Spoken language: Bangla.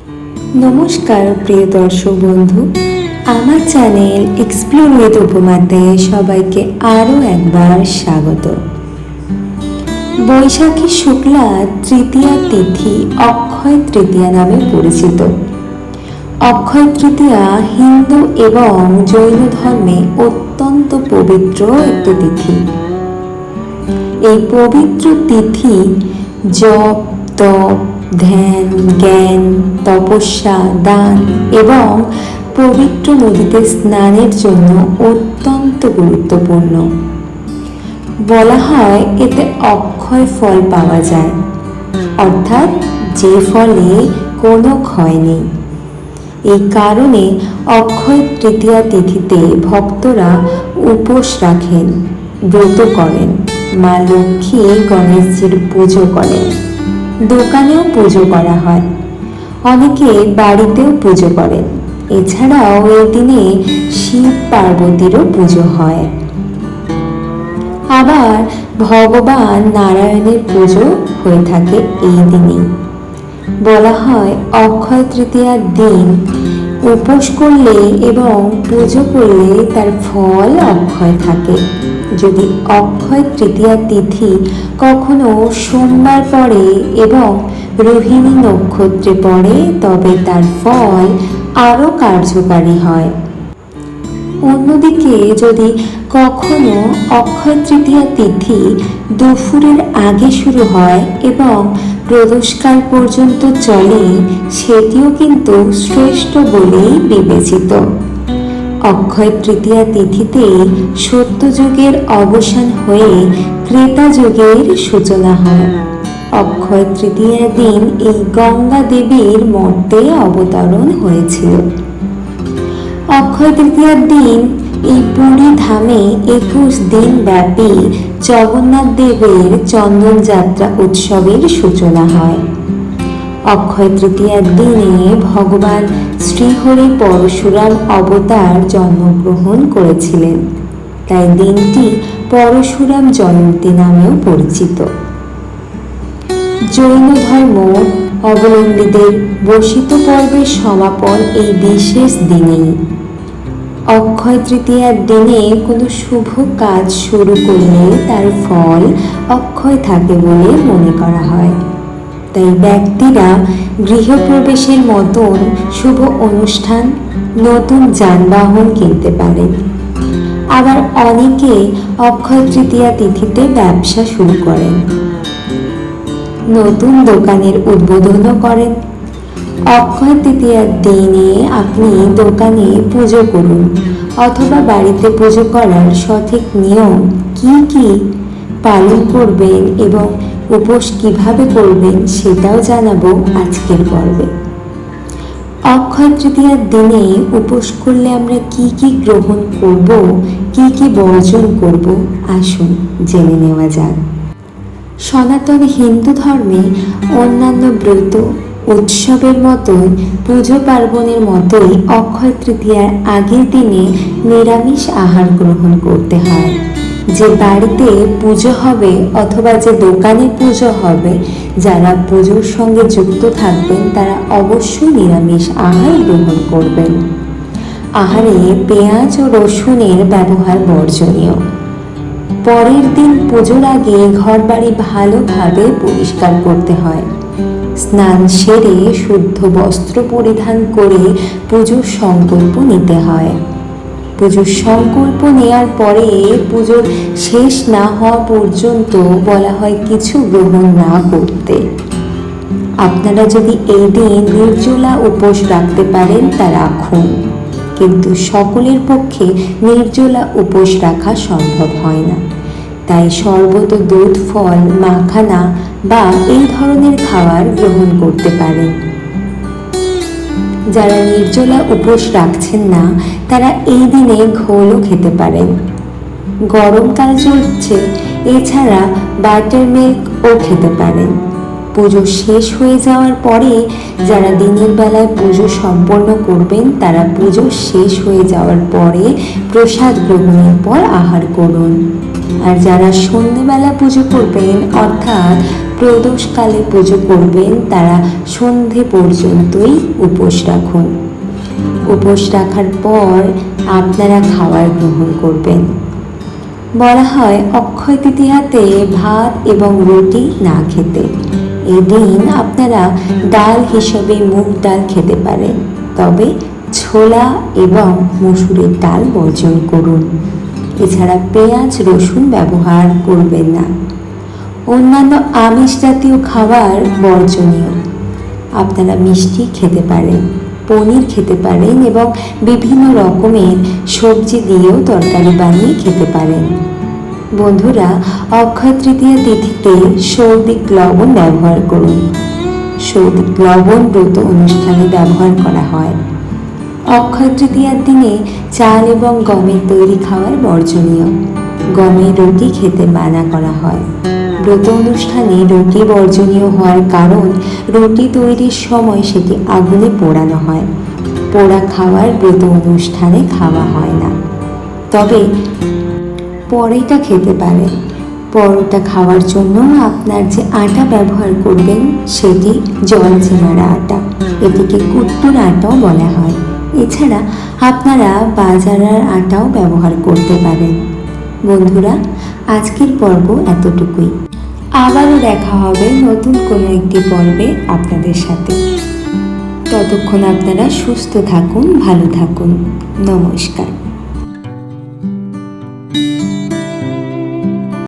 নমস্কার প্রিয় দর্শক বন্ধু, আমার চ্যানেল এক্সপ্লোর উইথ উপমাতে সবাইকে আরও একবার স্বাগত। বৈশাখী শুক্লা তৃতীয়া তিথি অক্ষয় তৃতীয়া নামে পরিচিত। অক্ষয় তৃতীয়া হিন্দু এবং জৈন ধর্মে অত্যন্ত পবিত্র একটি তিথি। এই পবিত্র তিথি জপ, তপ, ধ্যান, জ্ঞান, তপস্যা, দান এবং পবিত্র নদীতে স্নানের জন্য অত্যন্ত গুরুত্বপূর্ণ। বলা হয় এতে অক্ষয় ফল পাওয়া যায়, অর্থাৎ যে ফলে কোনো ক্ষয় নেই। এই কারণে অক্ষয় তৃতীয়া তিথিতে ভক্তরা উপোস রাখেন, ব্রত করেন, মা লক্ষ্মী গণেশজির পুজো করেন। দোকানেও পুজো করা হয়, অনেকে বাড়িতেও পুজো করেন। এছাড়াও এই দিনে শিব পার্বতীরও পুজো হয়। আবার ভগবান নারায়ণের পুজো হয়ে থাকে এই দিনেই। বলা হয় অক্ষয় তৃতীয়ার দিন উপোস করলে এবং পুজো করলে তার ফল অক্ষয় থাকে। যদি অক্ষয় তৃতীয়া তিথি কখনো সোমবার পড়ে এবং রোহিণী নক্ষত্রে পড়ে তবে তার ফল আরও কার্যকারী হয়। অন্যদিকে যদি কখনো অক্ষয় তৃতীয়া তিথি দুপুরের আগে শুরু হয় এবং প্রদোষকাল পর্যন্ত চলে, সেটিও কিন্তু শ্রেষ্ঠ বলেই বিবেচিত। অক্ষয় তৃতীয়া তিথিতে সত্যযুগের অবসান হয়ে ত্রেতা যুগের সূচনা হয়। অক্ষয় তৃতীয়ার দিন এই গঙ্গা দেবীর মর্তে অবতরণ হয়েছিল। অক্ষয় তৃতীয়ার দিন এই পুরী ধামে 21 দিন ব্যাপী জগন্নাথ দেবের চন্দন যাত্রা উৎসবের সূচনা হয়। অক্ষয় তৃতীয়ার দিনে ভগবান শ্রীহরি পরশুরাম অবতার জন্মগ্রহণ করেছিলেন, তাই দিনটি পরশুরাম জয়ন্তী নামেও পরিচিত। জৈন ধর্ম অবলম্বীদের বসিত পর্বের সমাপন এই বিশেষ দিনেই। অক্ষয় তৃতীয়ার দিনে কোনো শুভ কাজ শুরু করলে তার ফল অক্ষয় থাকে বলে মনে করা হয়। তাই ব্যক্তিরা গৃহপ্রবেশের মতন শুভ অনুষ্ঠান, নতুন যানবাহন কিনতে পারেন। আবার অনেকে অক্ষয় তৃতীয়া তিথিতে ব্যবসা শুরু করেন, নতুন দোকানের উদ্বোধনও করেন। অক্ষয় তৃতীয়ার দিনে আপনি দোকানে পুজো করুন অথবা বাড়িতে পুজো করার সঠিক নিয়ম কি কি পালন করবেন এবং উপোস কিভাবে করবেন সেটাও জানাবো আজকের পর্বে। অক্ষয় তৃতীয়ার দিনে উপোস করলে আমরা কি কি গ্রহণ করব, কি কি বর্জন করব, আসুন জেনে নেওয়া যাক। সনাতন হিন্দু ধর্মে অন্যান্য ব্রত উৎসবের মতোই পুজো পার্বণের মতোই অক্ষয় তৃতীয়ার আগের দিনে নিরামিষ আহার গ্রহণ করতে হয়। যে বাড়িতে পুজো হবে অথবা যে দোকানে পুজো হবে, যারা পুজোর সঙ্গে যুক্ত থাকবেন তারা অবশ্যই নিরামিষ আহার গ্রহণ করবেন। আহারে পেঁয়াজ ও রসুনের ব্যবহার বর্জনীয়। পরের দিন পুজোর আগে ঘরবাড়ি ভালোভাবে পরিষ্কার করতে হয়। স্নান সেরে শুদ্ধ বস্ত্র পরিধান করে পুজোর সংকল্প নিতে হয়। পুজোর সংকল্প নেওয়ার পরে পুজোর শেষ না হওয়া পর্যন্ত বলা হয় কিছু গ্রহণ না করতে। আপনারা যদি এই দিন নির্জলা উপোস রাখতে পারেন তা রাখুন, কিন্তু সকলের পক্ষে নির্জলা উপোস রাখা সম্ভব হয় না। তাই শরবত, দুধ, ফল, মাখানা বা এই ধরনের খাবার গ্রহণ করতে পারেন। যারা নির্জলা উপোস রাখছেন না তারা এই দিনে ঘোলও খেতে পারেন। গরমকাল চলছে, এছাড়া বাটার মিল্কও খেতে পারেন। পুজো শেষ হয়ে যাওয়ার পরে যারা দিনের বেলায় পুজো সম্পন্ন করবেন তারা পুজো শেষ হয়ে যাওয়ার পরে প্রসাদ গ্রহণের পর আহার করুন। আর যারা সন্ধ্যেবেলা পুজো করবেন অর্থাৎ প্রদোষকালে পুজো করবেন তারা সন্ধে পর্যন্তই উপোস রাখুন। উপোস রাখার পর আপনারা খাবার গ্রহণ করবেন। বলা হয় অক্ষয় তৃতীয়াতে ভাত এবং রুটি না খেতে। এদিন আপনারা ডাল হিসেবে মুগ ডাল খেতে পারেন, তবে ছোলা এবং মসুরের ডাল বর্জন করুন। এছাড়া পেঁয়াজ রসুন ব্যবহার করবেন না। অন্যান্য আমিষ জাতীয় খাবার বর্জনীয়। আপনারা মিষ্টি খেতে পারেন, পনির খেতে পারেন এবং বিভিন্ন রকমের সবজি দিয়েও তরকারি বানিয়ে খেতে পারেন। বন্ধুরা, অক্ষয় তৃতীয়া তিথিতে সৌদিক লবণ ব্যবহার করুন। সৌদিক লবণ ব্রত অনুষ্ঠানে ব্যবহার করা হয়। অক্ষয় তৃতীয়ার দিনে চাল এবং গমের তৈরি খাবার বর্জনীয়। গমের রুটি খেতে মানা করা হয়। ব্রত অনুষ্ঠানে রুটি বর্জনীয় হওয়ার কারণ রুটি তৈরির সময় সেটি আগুনে পোড়ানো হয়। পোড়া খাবার ব্রত অনুষ্ঠানে খাওয়া হয় না। তবে পরোটা খেতে পারেন। পরোটা খাওয়ার জন্য আপনার যে আটা ব্যবহার করবেন সেটি জলজিমারা আটা, এটিকে কুট্টুর আটাও বলা হয়। এছাড়া আপনারা বাজারের আটাও ব্যবহার করতে পারেন। বন্ধুরা, আজকের পর্ব এতটুকুই। আবারও দেখা হবে নতুন কোনো একটি পর্বে আপনাদের সাথে। ততক্ষণ আপনারা সুস্থ থাকুন, ভালো থাকুন। নমস্কার।